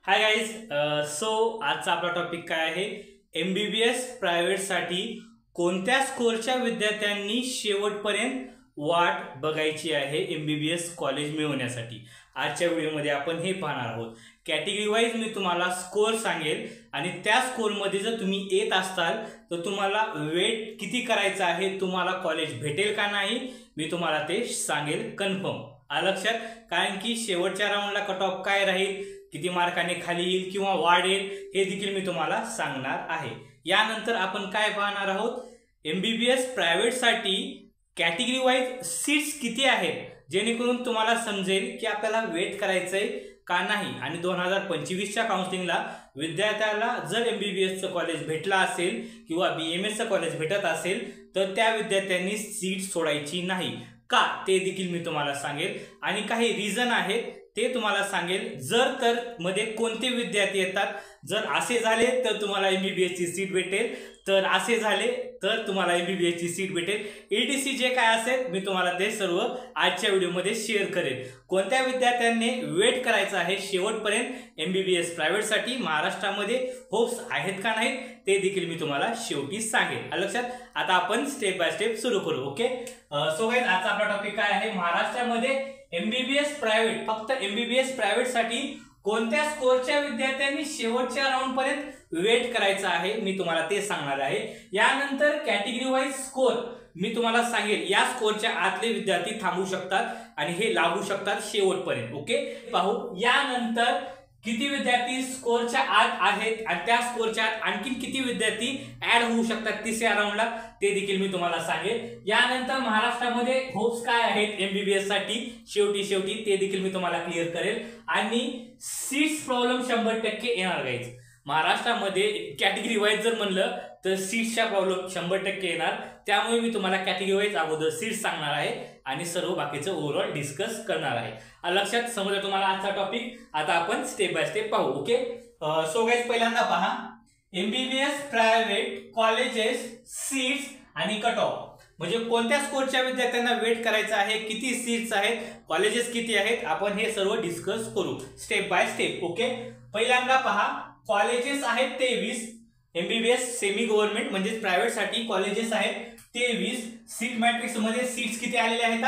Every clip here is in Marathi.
Hi guys. आजचा आपला टॉपिक काय आहे? MBBS प्रायव्हेटसाठी कोणत्या स्कोरच्या विद्यार्थ्यांनी शेवटपर्यंत वाट बघायची आहे MBBS कॉलेज मिळवण्यासाठी. आजच्या व्हिडिओमध्ये आपण हे पाहणार आहोत. कॅटेगरी वाईज मी तुम्हाला स्कोर सांगेल आणि त्या स्कोरमध्ये जर तुम्ही येत असाल तर तुम्हाला वेट किती करायचं आहे, तुम्हाला कॉलेज भेटेल का नाही, मी तुम्हाला ते सांगेल कन्फर्म. लक्षात, कारण की शेवटच्या राऊंडला कट ऑफ काय राहील, किती मार्काने खाली येईल किंवा वाढेल हे देखील मी तुम्हाला सांगणार आहे. यानंतर आपण काय पाहणार आहोत, MBBS प्रायव्हेटसाठी कॅटेगरी वाईज सीट्स किती आहेत, जेणेकरून तुम्हाला समजेल की आपल्याला वेट करायचंय का नाही. आणि 2025च्या काउन्सिलिंगला विद्यार्थ्याला जर MBBSचं कॉलेज भेटला असेल किंवा BMSचं कॉलेज भेटत असेल तर त्या विद्यार्थ्यांनी सीट सोडायची नाही का, ते देखील मी तुम्हाला सांगेल. आणि काही रिझन आहेत ते तुम्हाला सांगेल. जर तर मध्ये कोणते विद्यार्थी येतात, जर असे झाले तर तुम्हाला MBBS ची सीट भेटेल, तर असे झाले तर तुम्हाला MBBS ची सीट भेटेल. ETC जे काय असेल मी तुम्हाला ते सर्व आजच्या व्हिडिओमध्ये शेअर करेल. कोणत्या विद्यार्थ्यांनी वेट करायचं आहे शेवटपर्यंत MBBS प्रायव्हेटसाठी, महाराष्ट्रामध्ये होप्स आहेत का नाहीत ते देखील मी तुम्हाला शेवटी सांगेल. लक्षात, आता आपण स्टेप बाय स्टेप सुरू करू. ओके, सो गाईज, आजचा आपला टॉपिक काय आहे, महाराष्ट्रामध्ये MBBS प्रायव्हेट, फक्त MBBS प्रायव्हेटसाठी कोणत्या स्कोरच्या विद्यार्थ्यांनी शेवटच्या राऊंड पर्यंत वेट करायचं आहे मी तुम्हाला ते सांगणार आहे. यानंतर कॅटेगरी वाईज स्कोर मी तुम्हाला सांगेल, या स्कोरच्या आतले विद्यार्थी थांबू शकतात आणि हे लागू शकतात शेवटपर्यंत. ओके, पाहू. यानंतर किती विद्यार्थी स्कोरच्या आत आहेत आणि त्या स्कोरच्या आत आणखी किती विद्यार्थी ऍड होऊ शकतात तिसऱ्या राऊंडला, ते देखील मी तुम्हाला सांगेल. यानंतर महाराष्ट्रामध्ये होप्स काय आहेत MBBS साठी शेवटी ते देखील मी तुम्हाला क्लिअर करेल. आणि सीट्स प्रॉब्लेम 100% येणार गाईज. महाराष्ट्रामध्ये कॅटेगरी वाईज जर म्हणलं तर सीट्सचा प्रॉब्लेम 100% येणार. त्यामुळे मी तुम्हाला कॅटेगरी वाईज अगोदर सीट्स सांगणार आहे आणि सर्व बाकीचं ओव्हरऑल डिस्कस करणार आहे. लक्षात समजलं तुम्हाला आजचा टॉपिक. आता आपण स्टेप बाय स्टेप पाहू. ओके, सो गाईज, पहिल्यांदा पहा MBBS प्रायव्हेट कॉलेजेस सीट्स आणि कट ऑफ, म्हणजे कोणत्या स्कोरच्या विद्यार्थ्यांना वेट करायचं आहे, किती सीट्स आहेत, कॉलेजेस किती आहेत, आपण हे सर्व डिस्कस करू स्टेप बाय स्टेप. ओके, पहिल्यांदा पहा, कॉलेजेस आहेत 23. MBBS सेमी गव्हर्नमेंट म्हणजे प्रायव्हेट साठी कॉलेजेस आहेत 23. सीट मॅट्रिक्स मध्ये सीट्स किती आलेले आहेत,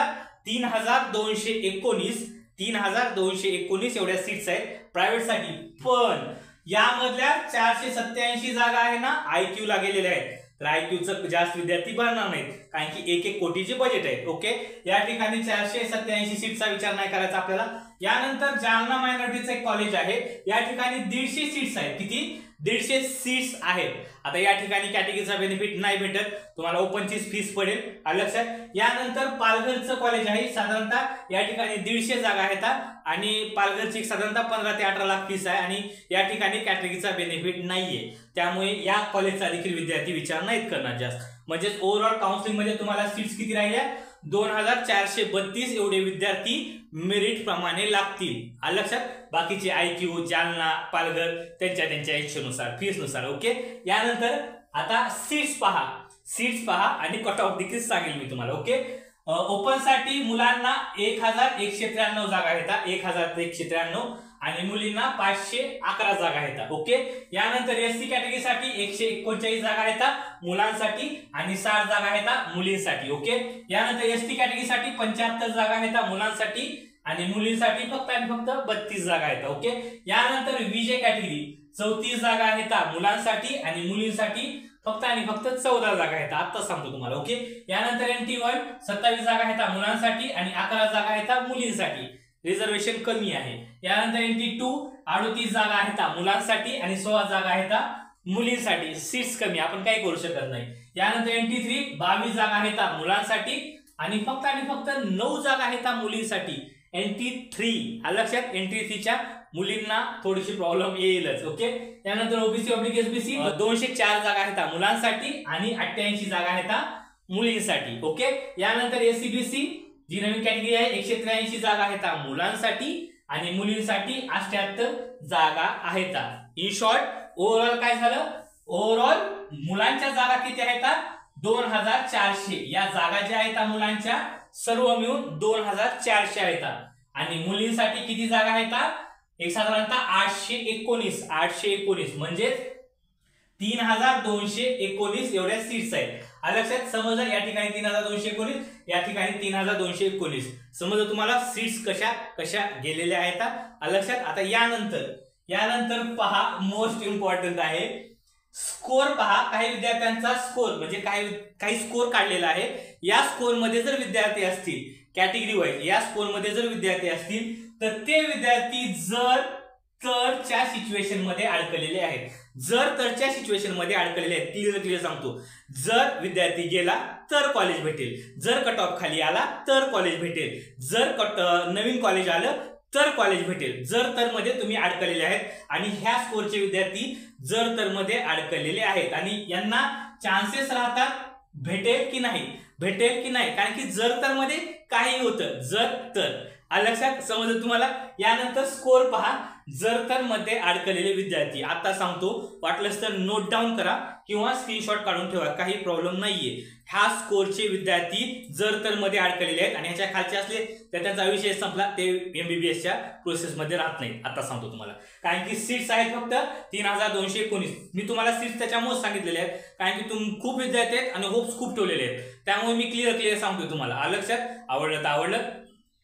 3219 एवढ्या सीट्स आहेत प्रायव्हेट साठी. पण यामधल्या 487 जागा आहे ना IQ ला गेलेल्या आहेत, तर IQचं जास्त विद्यार्थी भरणार नाहीत, कारण की 1 कोटीचे बजेट आहे. ओके, या ठिकाणी 487 सीटचा विचार नाही करायचा आपल्याला. यानंतर जालना मायनॉरिटीचं एक कॉलेज आहे, या ठिकाणी 150 सीट्स आहेत. किती? 150 सीट्स आहेत. आता या ठिकाणी कॅटेगरीचा बेनिफिट नाही भेटत, तुम्हाला ओपनचीच फीस पडेल. लक्षात. यानंतर पालघरचं कॉलेज आहे, साधारणतः या ठिकाणी 150 जागा आहेत आणि पालघरची साधारणतः 15 ते 18 लाख फीस आहे आणि या ठिकाणी कॅटेगरीचा बेनिफिट नाहीये. त्यामुळे या कॉलेजचा देखील विद्यार्थी विचार नाहीत करणार जास्त. म्हणजेच ओव्हरऑल काउन्सिलिंग मध्ये तुम्हाला सीट्स किती राहिल्या, 2432 एवढे विद्यार्थी मेरिट प्रमाणे लागतील. लक्षात. बाकीचे IQ, जालना, पालघर त्यांच्या इच्छेनुसार, फीसनुसार. ओके, यानंतर आता सीट्स पहा आणि कट ऑफ देखील सांगेल मी तुम्हाला. ओके, ओपन साठी मुलांना 1193 जागा आहेत, 1193, आणि मुलींना 511 जागा आहेत. ओके, यानंतर SC कॅटेगरीसाठी 139 जागा आहेत मुलांसाठी आणि 60 जागा आहेत मुलींसाठी. ओके, यानंतर ST कॅटेगरीसाठी 75 जागा आहेत मुलांसाठी आणि मुलींसाठी फक्त आणि फक्त 32 जागा आहेत. ओके, यानंतर VJ कॅटेगरी 34 जागा आहेत मुलांसाठी आणि मुलींसाठी फक्त आणि फक्त 14 जागा आहेत. आता सांगतो तुम्हाला. ओके, यानंतर NT1 27 जागा आहेत मुलांसाठी आणि 11 जागा आहेत मुलींसाठी, रिझर्वेशन कमी आहे. यानंतर NT2 38 जागा आहेत मुलांसाठी आणि 16 जागा आहेत मुलींसाठी, सीट्स कमी, आपण काही करू शकत नाही. यानंतर NT3 22 जागा आहेत मुलांसाठी आणि फक्त 9 जागा आहेत मुलींसाठी. NT3 लक्षात, NT3च्या मुलींना थोडीशी प्रॉब्लेम येईलच. ओके, यानंतर OBC/SBC 204 जागा आहेत मुलांसाठी आणि 88 जागा आहेत मुलींसाठी. ओके, यानंतर SCBC जी नवीन कॅटेगरी आहे 183 जागा आहेत मुलांसाठी आणि मुलींसाठी 78 जागा आहेत. इन शॉर्ट, ओव्हरऑल काय झालं, ओव्हरऑल मुलांच्या जागा किती आहेत, 2400. या जागा ज्या आहेत मुलांच्या सर्व मिळून 2400 आहेत आणि मुलींसाठी किती जागा आहेत, एक साधारणतः 819 म्हणजे 3219 एवढ्या सीट्स आहेत. लक्षात समजा या ठिकाणी 3219, या ठिकाणी 3219. समजा तुम्हाला सीट्स कशा कशा गेलेल्या आहेत. लक्षात. आता यानंतर पहा, मोस्ट इम्पॉर्टंट आहे स्कोर. पहा, काही विद्यार्थ्यांचा स्कोर म्हणजे काही स्कोर काढलेला आहे. या स्कोर मध्ये जर विद्यार्थी असतील कॅटेगरी वाईज, या स्कोर मध्ये जर विद्यार्थी असतील तर ते विद्यार्थी जर तरच्या सिच्युएशन मध्ये अडकलेले आहेत. जर तरच्या सिच्युएशन मध्ये अडकलेले आहेत. क्लिअर सांगतो. जर विद्यार्थी गेला तर कॉलेज भेटेल, जर कट ऑफ खाली आला तर कॉलेज भेटेल, जर नवीन कॉलेज आलं तर कॉलेज भेटेल. जर तर मध्ये तुम्ही अडकलेले आहेत आणि ह्या स्कोरचे विद्यार्थी जर तर मध्ये अडकलेले आहेत आणि यांना चान्सेस राहतात भेटेल की नाही, कारण की जर तर मध्ये काही होतं. जर तर लक्षात समजलं तुम्हाला. यानंतर स्कोर पहा, जर तर मध्ये अडकलेले विद्यार्थी. आता सांगतो, वाटलंच तर नोट डाऊन करा किंवा स्क्रीनशॉट काढून ठेवा, काही प्रॉब्लेम नाहीये. ह्या स्कोरचे विद्यार्थी जर तर मध्ये अडकलेले आहेत आणि ह्याच्या खालचे असले तर त्यांचा विषय संपला, ते एमबीबीएसच्या प्रोसेसमध्ये राहत नाही. आता सांगतो तुम्हाला, कारण की सीट्स आहेत फक्त 3219. मी तुम्हाला सीट्स त्याच्यामुळे सांगितलेले आहेत कारण की खूप विद्यार्थी आहेत आणि होप्स खूप ठेवलेले आहेत, त्यामुळे मी क्लिअर सांगतोय तुम्हाला. लक्षात. आवडलं तर आवडलं,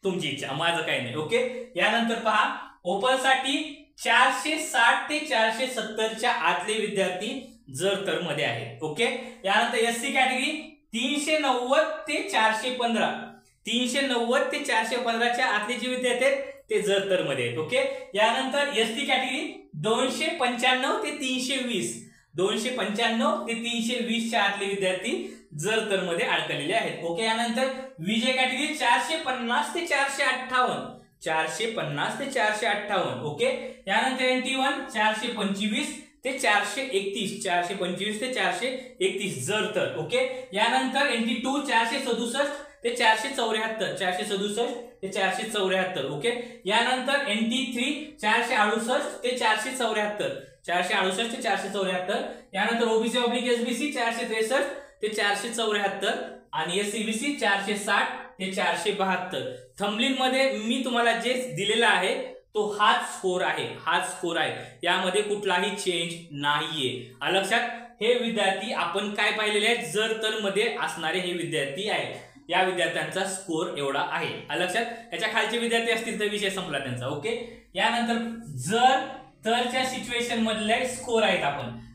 तुमची इच्छा, माझं काही नाही. ओके. यानंतर पहा, ओपन साठी 460 ते 470च्या आतले विद्यार्थी जर तर मध्ये आहेत. ओके. यानंतर एससी कॅटेगरी 390 ते 415, 390 ते 415च्या आतले जे विद्यार्थी आहेत ते जर तर मध्ये आहेत. ओके. यानंतर एसटी कॅटेगरी 295 ते 320, 295 ते 320च्या आतले विद्यार्थी जर तर मध्ये अडकलेले आहेत. ओके. यानंतर विजय कॅटेगरी 450 ते 458, 450 ते 458. ओके. यानंतर NT1 425 ते 431, 425 ते 431 जर तर. ओके. यानंतर NT2 467 ते 474, 467 ते 474. ओके. यानंतर NT3 468 ते 474, 468 ते 474. यानंतर ओबीसी ऑब्लिक एसबीसी 463 ते 474 आणि एससीबीसी 460 ते 472. थंबनेल मध्ये मी तुम्हाला जे दिलेला आहे तो हाच स्कोर आहे, यामध्ये कुठलाही चेंज नाहीये. लक्षात. हे विद्यार्थी आपण काय पाहिलेले आहेत, जर तर मध्ये असणारे हे विद्यार्थी आहेत. या विद्यार्थ्यांचा स्कोर एवढा आहे. लक्षात. याच्या खालचे विद्यार्थी असतील तर विषय संपला त्यांचा. ओके. यानंतर जर तरच्या सिच्युएशन मधले स्कोर आहेत.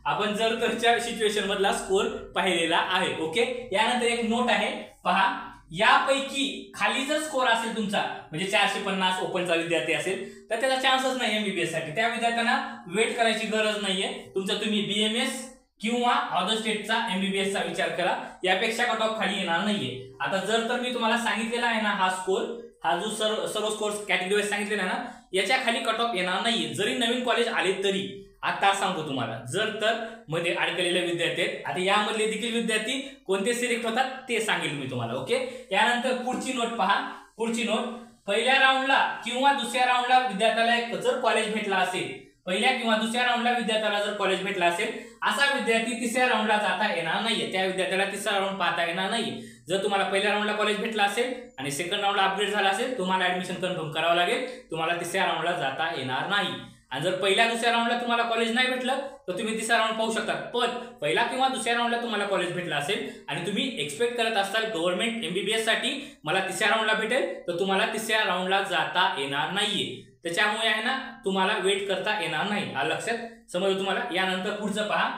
आपण जर तरच्या सिच्युएशन मधला स्कोर पाहिलेला आहे. ओके. यानंतर एक नोट आहे, पहा, यापैकी खाली जर स्कोर असेल तुमचा म्हणजे 450 ओपनचा विद्यार्थी असेल तर त्याचा चान्सच नाही एमबीबीएस साठी. त्या विद्यार्थ्यांना वेट करायची गरज नाहीये. तुम्ही बीएमएस किंवा अदर स्टेटचा एमबीबीएस चा विचार करा, यापेक्षा कट ऑफ खाली येणार नाहीये. आता जर तर मी तुम्हाला सांगितलेला आहे ना, हा स्कोर, हा जो सर्व स्कोर कॅटेगरी वाईज सांगितलेला ना, याच्या खाली कट ऑफ येणार नाहीये. जरी नवीन कॉलेज आले तरी. आता सांगतो तुम्हाला, जर तर मध्ये अडकलेले विद्यार्थी आहेत. आता यामधले देखील विद्यार्थी कोणते सिलेक्ट होतात ते सांगेल मी तुम्हाला. ओके. यानंतर पुढची नोट पहा. पुढची नोट, पहिल्या राऊंडला किंवा दुसऱ्या राऊंडला विद्यार्थ्याला जर कॉलेज भेटला असेल, पहिल्या किंवा दुसऱ्या राऊंडला विद्यार्थ्याला जर कॉलेज भेटला असेल, असा विद्यार्थी तिसऱ्या राऊंडला जाता येणार नाहीये. त्या विद्यार्थ्याला तिसरा राऊंड पाहता येणार नाही. जर तुम्हाला पहिल्या राऊंडला कॉलेज भेटला असेल आणि सेकंड राऊंडला अपग्रेड झाला असेल, तुम्हाला ऍडमिशन कन्फर्म करावं लागेल. तुम्हाला तिसऱ्या राऊंडला जाता येणार नाही. आणि जर पहिल्या दुसऱ्या राऊंडला तुम्हाला कॉलेज नाही भेटलं तर तुम्ही तिसरा राऊंड पाहू शकता. पण पहिला किंवा दुसऱ्या राऊंडला तुम्हाला कॉलेज भेटलं असेल आणि तुम्ही एक्सपेक्ट करत असाल गव्हर्नमेंट एमबीबीएस साठी मला तिसऱ्या राऊंडला भेटेल, तर तुम्हाला तिसऱ्या राऊंडला जाता येणार नाहीये. त्याच्यामुळे आहे ना, तुम्हाला वेट करता येणार नाही. लक्षात. समजलं तुम्हाला. यानंतर पुढचं पहा,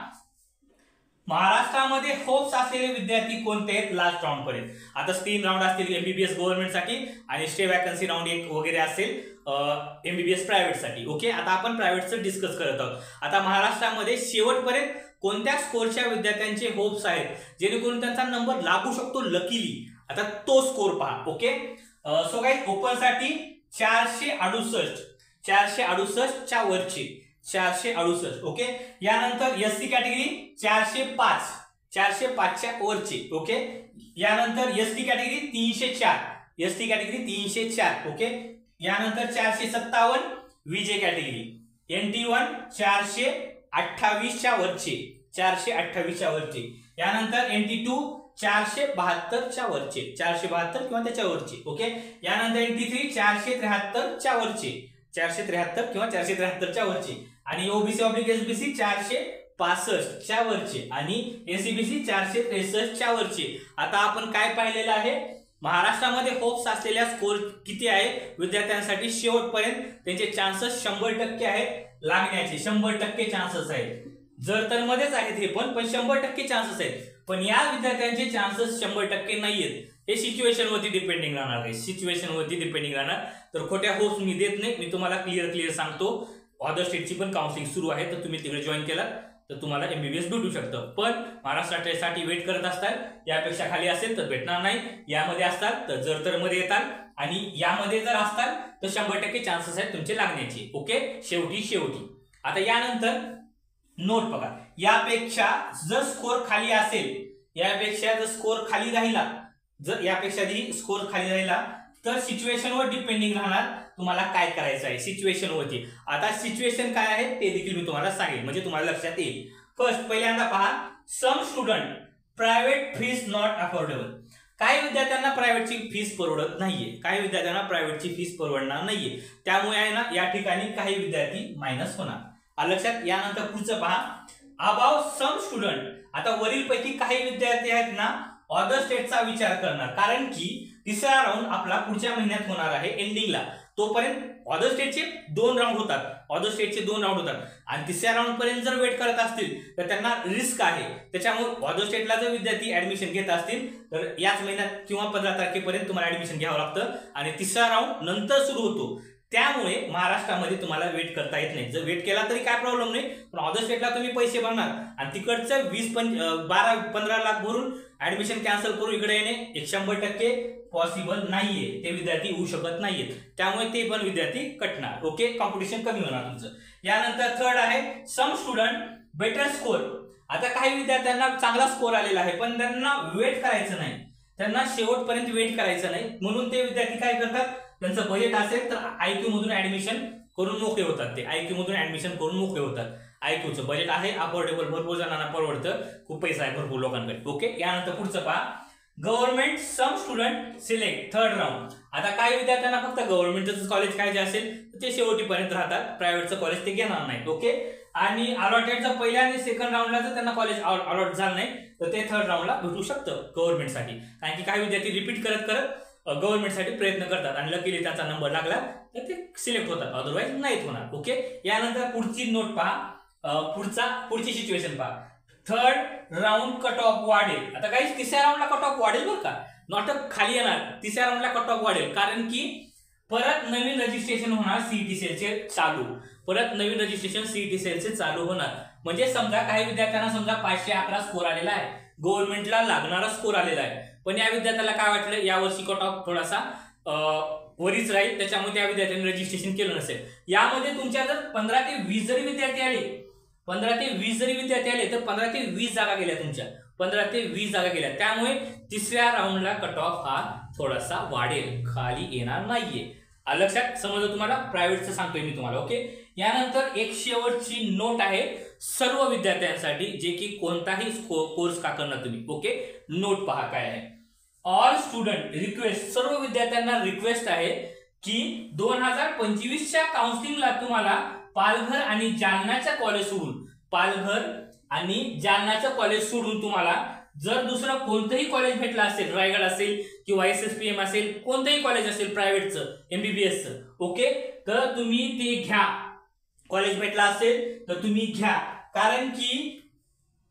महाराष्ट्रामध्ये होप्स असलेले विद्यार्थी कोणते आहेत लास्ट राऊंड पर्यंत. आता 3 राऊंड असतील एमबीबीएस गव्हर्नमेंट साठी आणि स्टे वॅकन्सी राऊंड 1 वगैरे असेल एमबीबीएस प्रायव्हेट साठी. ओके. आता आपण प्रायव्हेटचं डिस्कस करत आहोत. आता महाराष्ट्रामध्ये शेवटपर्यंत कोणत्या स्कोरच्या विद्यार्थ्यांचे होप्स आहेत जेणेकरून त्यांचा नंबर लागू शकतो लकीली. आता तो स्कोर पहा. ओके. सो गाईज, ओपन साठी 468, 468च्या वरचे, 468. ओके. यानंतर एससी कॅटेगरी 405, 405च्या वरचे. ओके. यानंतर ST category 304, ST category 304. Okay. यानंतर 457 विजय कॅटेगरी. NT1 428च्या वरचे, 428च्या वरचे. यानंतर NT2 472च्या वरचे, 472 किंवा त्याच्या वरचे. ओके. यानंतर NT3 473च्या वरचे, 473 किंवा 473च्या वरचे, आणि ओबीसी ऑब्लिक एसबीसी 465च्या वरचे, आणि एसीबीसी 463च्या वरचे. आता आपण काय पाहिलेलं आहे, महाराष्ट्रामध्ये होप्स असलेल्या स्कोर किती आहे विद्यार्थ्यांसाठी शेवटपर्यंत त्यांचे चान्सेस 100% आहेत लागण्याचे, 100% चान्सेस आहेत. जर तर मध्येच आहेत हे पण 100% चान्सेस आहेत. पण या विद्यार्थ्यांचे चान्सेस 100% नाहीयेत. हे सिच्युएशन वरती डिपेंडिंग राहणार आहे, सिच्युएशन वरती डिपेंडिंग राहणार. तर खोट्या होप्स मी देत नाही, मी तुम्हाला क्लिअर सांगतो. अदर स्टेटची पण काउन्सिलिंग सुरू आहे, तर तुम्ही तिकडे जॉईन केला तर तुम्हाला एमबीबीएस भेटू शकतं. पण महाराष्ट्रासाठी वेट करत असतात, यापेक्षा खाली असेल तर भेटणार नाही, यामध्ये असतात तर जर तर मध्ये येतात, आणि यामध्ये जर असतात तर 100% चान्सेस आहेत तुमचे लागण्याचे. ओके, शेवटी आता यानंतर नोट बघा, यापेक्षा जर स्कोर खाली असेल, यापेक्षा जर स्कोर खाली राहिला, जर यापेक्षा स्कोर खाली राहिला तर सिच्युएशनवर डिपेंडिंग राहणार तुम्हाला काय करायचं आहे सिच्युएशनवरती. आता सिच्युएशन काय आहे ते देखील मी तुम्हाला सांगेन, म्हणजे तुम्हाला लक्षात येईल. फर्स्ट पहिल्यांदा पहा, some student private fees not affordable. काही विद्यार्थ्यांना प्रायव्हेटची फीस परवडत नाहीये, काही विद्यार्थ्यांना प्रायव्हेटची फीस परवडणार नाहीये, त्यामुळे आहे ना या ठिकाणी काही विद्यार्थी मायनस होणार. लक्षात. यानंतर पुढचं पहा, अबाव सम स्टुडंट. आता वरीलपैकी काही विद्यार्थी आहेत ना अदर स्टेटचा विचार करणार, कारण की तिसरा राऊंड आपला पुढच्या महिन्यात होणार आहे एंडिंगला. तोपर्यंत अदर स्टेटचे 2 राऊंड होतात, अदर स्टेटचे 2 राऊंड होतात, आणि तिसऱ्या राऊंड पर्यंत जर वेट करत असतील तर त्यांना रिस्क आहे. त्याच्यामुळे अदर स्टेटला जर विद्यार्थी ऍडमिशन घेत असतील तर याच महिन्यात किंवा 15 तारखेपर्यंत तुम्हाला ऍडमिशन घ्यावं लागतं, आणि तिसरा राऊंड नंतर सुरू होतो. त्यामुळे महाराष्ट्रामध्ये तुम्हाला वेट करता येत नाही. जर वेट केला तरी काय प्रॉब्लेम नाही, पण अदर स्टेटला तुम्ही पैसे भरणार आणि तिकडचे 12-15 लाख भरून ऍडमिशन कॅन्सल करून इकडे येणे 100% पॉसिबल नाहीये, ते विद्यार्थी होऊ शकत नाहीयेत. त्यामुळे ते पण विद्यार्थी कटणार. ओके, कॉम्पिटिशन कमी होणार तुमचं. यानंतर थर्ड आहे, सम स्टुडंट बेटर स्कोर. आता काही विद्यार्थ्यांना चांगला स्कोर आलेला आहे पण त्यांना वेट करायचं नाही, त्यांना शेवटपर्यंत वेट करायचं नाही, म्हणून ते विद्यार्थी काय करतात, त्यांचं बजेट असेल तर आयक्यू मधून ऍडमिशन करून मोकळे होतात. ते आयक्यू मधून ऍडमिशन करून मोकळे होतात. आयक्यूचं बजेट आहे अफोर्डेबल, भरपूर जणांना परवडतं, खूप पैसा आहे भरपूर लोकांकडे. ओके, यानंतर पुढचं पहा, गव्हर्नमेंट सम स्टुडंट सिलेक्ट थर्ड राऊंड. आता काही विद्यार्थ्यांना फक्त गव्हर्नमेंटचं कॉलेज काय जे असेल ते शेवटीपर्यंत राहतात, प्रायव्हेटचं कॉलेज ते घेणार नाहीत. ओके, आणि अलॉटेडचं पहिल्या आणि सेकंड राऊंडला जर त्यांना कॉलेज अलॉट झालं नाही तर ते थर्ड राऊंडला भेटू शकतं गव्हर्नमेंटसाठी, कारण की काही विद्यार्थी रिपीट करत गव्हर्नमेंटसाठी प्रयत्न करतात आणि लकीली त्यांचा नंबर लागला तर ते सिलेक्ट होतात, अदरवाईज नाहीत होणार. ओके, यानंतर पुढची नोट पहा, पुढची सिच्युएशन पहा, थर्ड राऊंड कट ऑफ वाढेल. आता काही तिसऱ्या राऊंडला कट ऑफ वाढेल बरं का, नॉट खाली येणार, तिसऱ्या राऊंडला कट ऑफ वाढेल, कारण की परत नवीन रजिस्ट्रेशन होणार सीईटी सेलचे चालू, परत नवीन रजिस्ट्रेशन सीईटी सेलचे चालू होणार. म्हणजे समजा काही विद्यार्थ्यांना समजा 511 स्कोर आलेला आहे, गव्हर्नमेंटला लागणारा स्कोर आलेला आहे, पण या विद्यार्थ्याला काय वाटलं यावर्षी कट ऑफ थोडासा वरीच राहील, त्याच्यामुळे त्या विद्यार्थ्यांनी रजिस्ट्रेशन केलं नसेल. यामध्ये तुमच्या जर 15 ते 20 जरी विद्यार्थी आले, 15 ते 20 जरी विद्यार्थी आले तर 15 ते 20 जागा गेल्या तुमच्या, 15 ते 20 जागा गेल्या. त्यामुळे तिसऱ्या राऊंडला कट ऑफ हा थोडासा वाढेल, खाली येणार नाहीये. लक्षात समजलं तुम्हाला, प्रायव्हेटचं सांगतोय मी तुम्हाला. ओके, यानंतर एक शेवटची नोट आहे सर्व विद्यार्थ्यांसाठी जे की कोणताही कोर्स का करणार तुम्ही. ओके, नोट पहा काय आहे, ऑल स्टुडंट रिक्वेस्ट, सर्व विद्यार्थ्यांना रिक्वेस्ट आहे की 2025च्या काउन्सिलिंगला तुम्हाला पालघर आणि जालन्याच्या कॉलेज सोडून, पालघर आणि जालन्याचं कॉलेज सोडून तुम्हाला जर दुसरं कोणतंही कॉलेज भेटलं असेल, रायगड असेल किंवा SSPM असेल, कोणतंही कॉलेज असेल प्रायव्हेटचं एमबीबीएसचं, ओके, तर तुम्ही ते घ्या. कॉलेज भेटला असेल तर तुम्ही घ्या, कारण की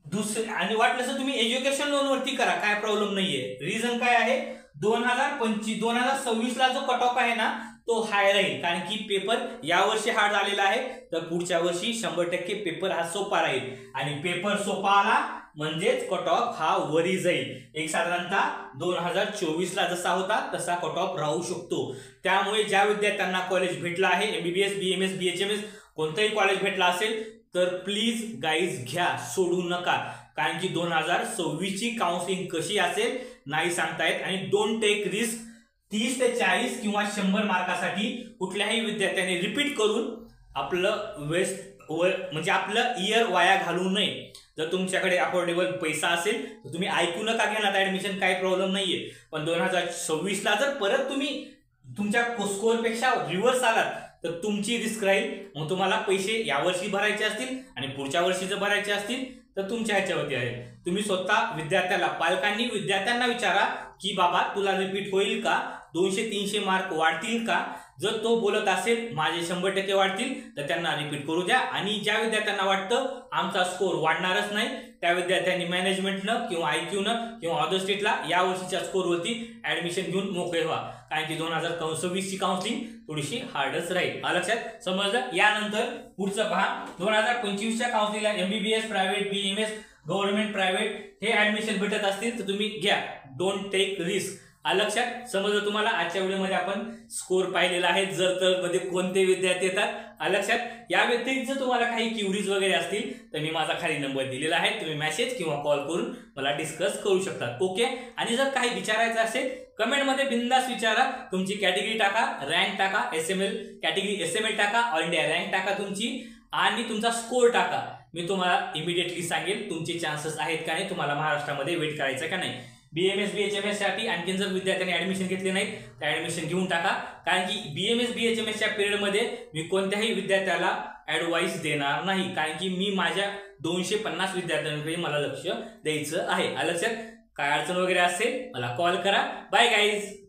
दुसरे आणि वाटलं तर तुम्ही एज्युकेशन लोन वरती करा, काय प्रॉब्लेम नाहीये. रिझन काय आहे, 2026 ला जो कट ऑफ आहे ना तो हाय राहील, कारण की पेपर यावर्षी हार्ड आलेला आहे तर पुढच्या वर्षी 100% पेपर हा सोपा राहील, आणि पेपर सोपा आला म्हणजेच कट ऑफ हा वरी जाईल. एक साधारणतः 2024 ला जसा होता तसा कट ऑफ राहू शकतो. त्यामुळे ज्या विद्यार्थ्यांना कॉलेज भेटला आहे, एमबीबीएस, BMS, BHMS कोणतंही कॉलेज भेटला असेल तर प्लीज गाईज घ्या, सोडू नका, कारण की 2026 ची काउन्सिलिंग कशी असेल नाही सांगता येत. आणि डोंट टेक रिस्क. 30 ते 40 किंवा 100 मार्कासाठी कुठल्याही विद्यार्थ्याने रिपीट करून आपलं म्हणजे आपलं इयर वाया घालवू नये. जर तुमच्याकडे अफोर्डेबल पैसा असेल तर तुम्ही ऐकू नका घेणार ऍडमिशन, काही प्रॉब्लेम नाहीये. पण 2026 ला जर परत तुम्ही तुमच्या स्कोअर पेक्षा रिव्हर्स आलात तर तुमची रिस्क राहील. मग तुम्हाला पैसे यावर्षी भरायचे असतील आणि पुढच्या वर्षी जर भरायचे असतील तर तुमच्या ह्याच्यावरती आहे. तुम्ही स्वतः विद्यार्थ्याला, पालकांनी विद्यार्थ्यांना विचारा की बाबा तुला रिपीट होईल का, 200-300 मार्क वाढतील का. जर तो बोलत असेल माझे 100% वाढतील तर त्यांना रिपीट करू द्या. आणि ज्या विद्यार्थ्यांना वाटतं आमचा स्कोर वाढणारच नाही त्या विद्यार्थ्यांनी मॅनेजमेंटनं किंवा IQनं किंवा अदर स्टेटला या वर्षीच्या स्कोरवरती ऍडमिशन घेऊन मोकळे व्हा. कारण की 2026 ची काउन्सिलिंग थोडीशी हार्डच राहील. लक्षात समजलं. यानंतर पुढचं पहा, 2025च्या काउन्सिलिंगला MBBS private, BMS government private हे ऍडमिशन भेटत असतील तर तुम्ही घ्या. Don't take risk. लक्षात समजलं तुम्हाला. आजच्या व्हिडिओमध्ये आपण स्कोर पाहिलेला आहे. जर तर मध्ये कोणते विद्यार्थी येतात लक्षात. या व्यतिरिक्त जर तुम्हाला काही क्युरीज वगैरे असतील तर मी माझा खाली नंबर दिलेला आहे, तुम्ही मेसेज किंवा कॉल करून मला डिस्कस करू शकता. ओके. आणि जर काही विचारायचं असेल कमेंटमध्ये बिंदास विचारा. तुमची कॅटेगरी टाका, रँक टाका, SML कॅटेगरी SML टाका, ऑल इंडिया रँक टाका तुमची आणि तुमचा स्कोर टाका. मी तुम्हाला इमिडिएटली सांगेल तुमचे चान्सेस आहेत का नाही, तुम्हाला महाराष्ट्रामध्ये वेट करायचं का नाही. BMS BHMS साठी आणखी जर विद्यार्थ्यांनी ऍडमिशन घेतले नाही तर ऍडमिशन घेऊन टाका. कारण की BMS BHMSच्या पिरियडमध्ये मी कोणत्याही विद्यार्थ्याला ऍडवाइस देणार नाही. कारण की मी माझ्या 250 विद्यार्थ्यांकडे मला लक्ष द्यायचं आहे. लक्षात. काय अडचण वगैरे असेल मला कॉल करा. Bye guys.